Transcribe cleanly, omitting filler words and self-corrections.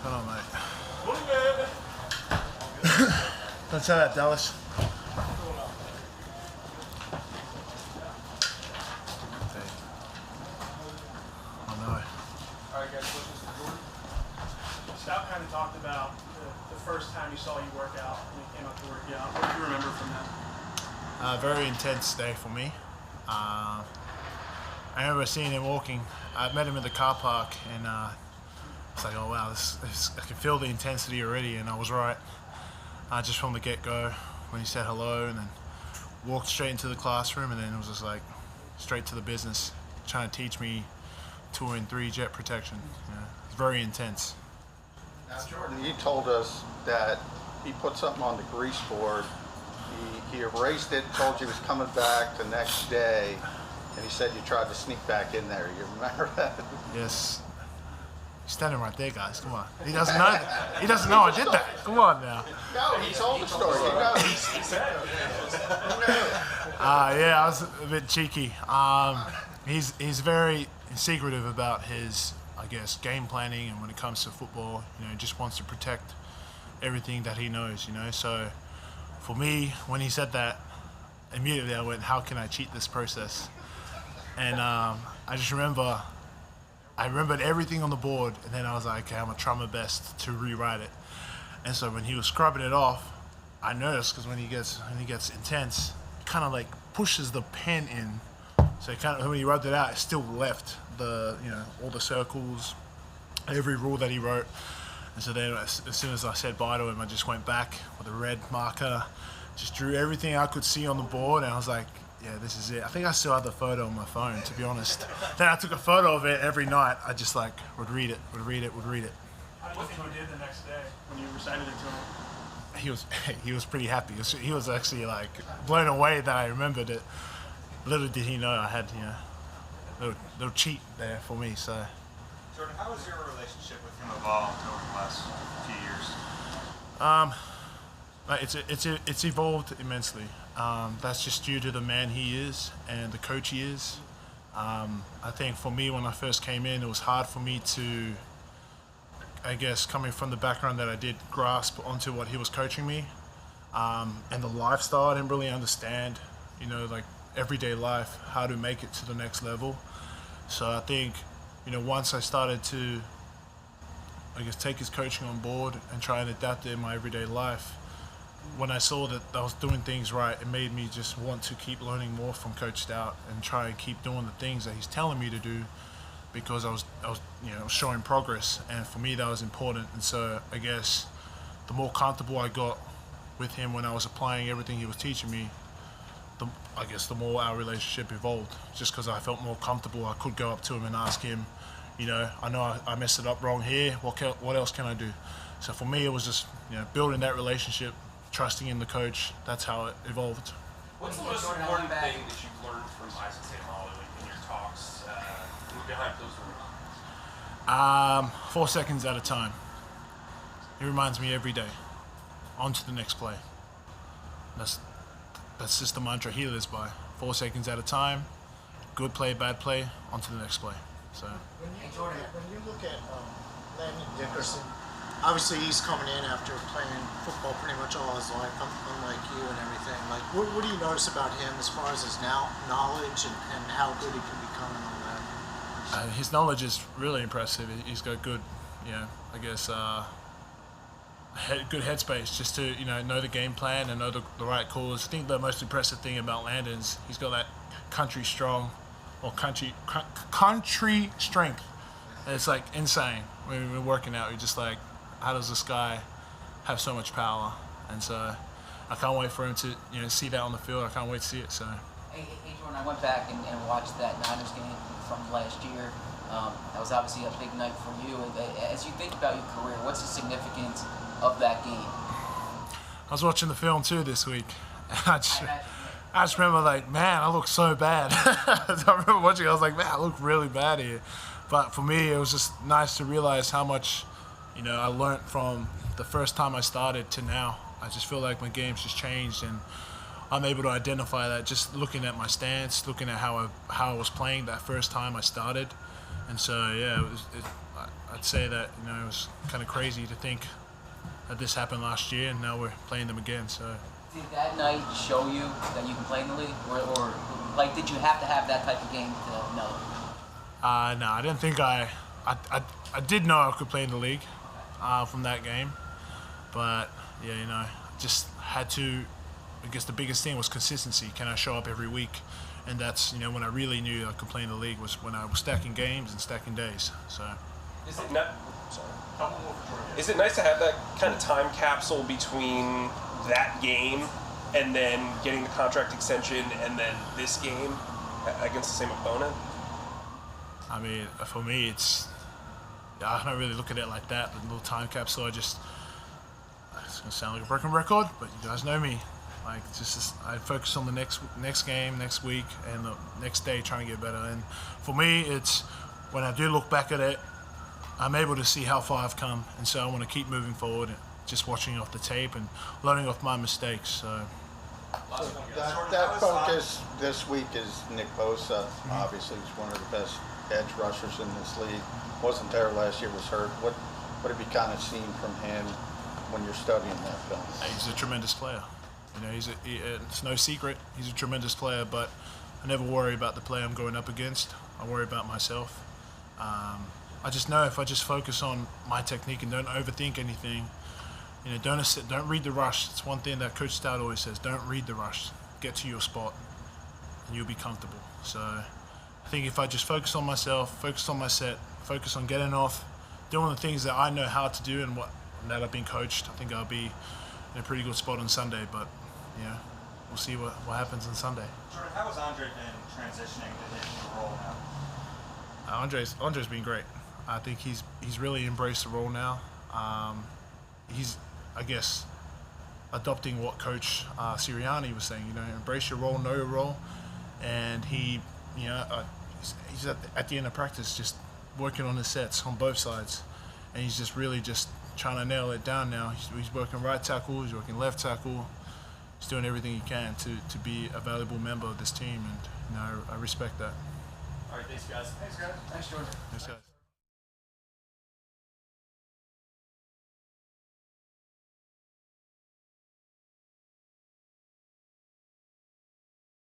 Hold on, mate. Don't say that, Dallas. Oh no. All right, guys, questions for Jordan? Stout kind of talked about the first time you saw you work out when you came out to work out. What do you remember from that? Very intense day for me. I remember seeing him walking. I met him in the car park, and it's like, oh wow, I can feel the intensity already, and I was right. Just from the get-go, when he said hello, and then walked straight into the classroom, and then it was just like straight to the business, trying to teach me 2 and 3 jet protection. It's very intense. Now, Jordan, you told us that he put something on the grease board. He erased it, told you he was coming back the next day, and he said you tried to sneak back in there. You remember that? Yes. He's standing right there, guys. Come on. He doesn't know that. He doesn't know I did that. Come on now. No, he told the story. You know. Yeah, I was a bit cheeky. He's very secretive about his, I guess, game planning, and when it comes to football, he just wants to protect everything that he knows, So for me, when he said that, immediately I went, how can I cheat this process? And I just remembered everything on the board, and then I was like, okay, I'm gonna try my best to rewrite it. And so when he was scrubbing it off, I noticed, because when he gets intense, it kind of like pushes the pen in. So it kind of, when he rubbed it out, it still left the, all the circles, every rule that he wrote. And so then as soon as I said bye to him, I just went back with a red marker, just drew everything I could see on the board, and I was like, yeah, this is it. I think I still have the photo on my phone, to be honest. Then I took a photo of it every night. I just would read it. What do you think he did the next day when you recited it to him? He was pretty happy. He was actually like blown away that I remembered it. Little did he know I had little cheat there for me. So. Jordan, how has your relationship with him evolved over the last few years? It's evolved immensely. That's just due to the man he is and the coach he is. I think for me, when I first came in, it was hard for me to, I guess, coming from the background that I did, grasp onto what he was coaching me. And the lifestyle, I didn't really understand, like everyday life, how to make it to the next level. So I think, once I started to, I guess, take his coaching on board and try and adapt it in my everyday life, when I saw that I was doing things right, it made me just want to keep learning more from Coach Stout and try and keep doing the things that he's telling me to do, because I was showing progress, and for me that was important. And so I guess the more comfortable I got with him when I was applying everything he was teaching me, the more our relationship evolved. Just because I felt more comfortable, I could go up to him and ask him, I know I messed it up wrong here. What else can I do? So for me, it was just building that relationship, trusting in the coach. That's how it evolved. What's the most important thing that you've learned from Isaac St. Mauli in your talks behind those doors? 4 seconds at a time. He reminds me every day. On to the next play. That's just the mantra he lives by. 4 seconds at a time. Good play, bad play. On to the next play. So. When you look at Landon Dickerson, obviously he's coming in after playing football pretty much all his life, unlike you and everything. Like, what do you notice about him as far as his knowledge and how good he can become and all that? His knowledge is really impressive. He's got good, good headspace just to know the game plan and know the right calls. I think the most impressive thing about Landon is he's got that country strength. It's like insane. When we're working out, you're just like, how does this guy have so much power? And so I can't wait for him to see that on the field. I can't wait to see it. So. Hey Jordan, I went back and watched that Niners game from last year. That was obviously a big night for you. As you think about your career, what's the significance of that game? I was watching the film too this week. I just remember man, I look so bad. I remember watching it, I was like, man, I look really bad here. But for me, it was just nice to realize how much, I learned from the first time I started to now. I just feel like my game's just changed, and I'm able to identify that just looking at my stance, looking at how I was playing that first time I started. And so yeah, I'd say that it was kind of crazy to think that this happened last year, and now we're playing them again. So Did that night show you that you can play in the league, or like did you have to have that type of game to know? no, I didn't think I did know I could play in the league from that game, but yeah, just had to. I guess the biggest thing was consistency. Can I show up every week? And that's when I really knew I could play in the league was when I was stacking games and stacking days. So Is it not? Sorry. Is it nice to have that kind of time capsule between that game and then getting the contract extension and then this game against the same opponent? I mean, for me, I don't really look at it like that. The little time capsule, it's gonna sound like a broken record, but you guys know me. Like, I focus on the next game, next week, and the next day trying to get better. And for me, it's when I do look back at it, I'm able to see how far I've come, and so I want to keep moving forward, just watching off the tape and learning off my mistakes. So That focus this week is Nick Bosa. Obviously, he's one of the best edge rushers in this league. Wasn't there last year, was hurt. What have you kind of seen from him when you're studying that film? He's a tremendous player. It's no secret he's a tremendous player, but I never worry about the player I'm going up against. I worry about myself. I just know if I just focus on my technique and don't overthink anything, don't read the rush. It's one thing that Coach Stout always says: don't read the rush. Get to your spot, and you'll be comfortable. So I think if I just focus on myself, focus on my set, focus on getting off, doing the things that I know how to do and that I've been coached, I think I'll be in a pretty good spot on Sunday. But we'll see what happens on Sunday. Jordan, how has Andre been transitioning to his new role now? Andre's been great. I think he's really embraced the role now. He's, I guess, adopting what Coach Sirianni was saying. Embrace your role, know your role, and he's at the end of practice just working on his sets on both sides, and he's just really just trying to nail it down now. He's working right tackle, he's working left tackle. He's doing everything he can to be a valuable member of this team, and I respect that. All right, thanks, guys. Thanks, Jordan. Thanks, guys.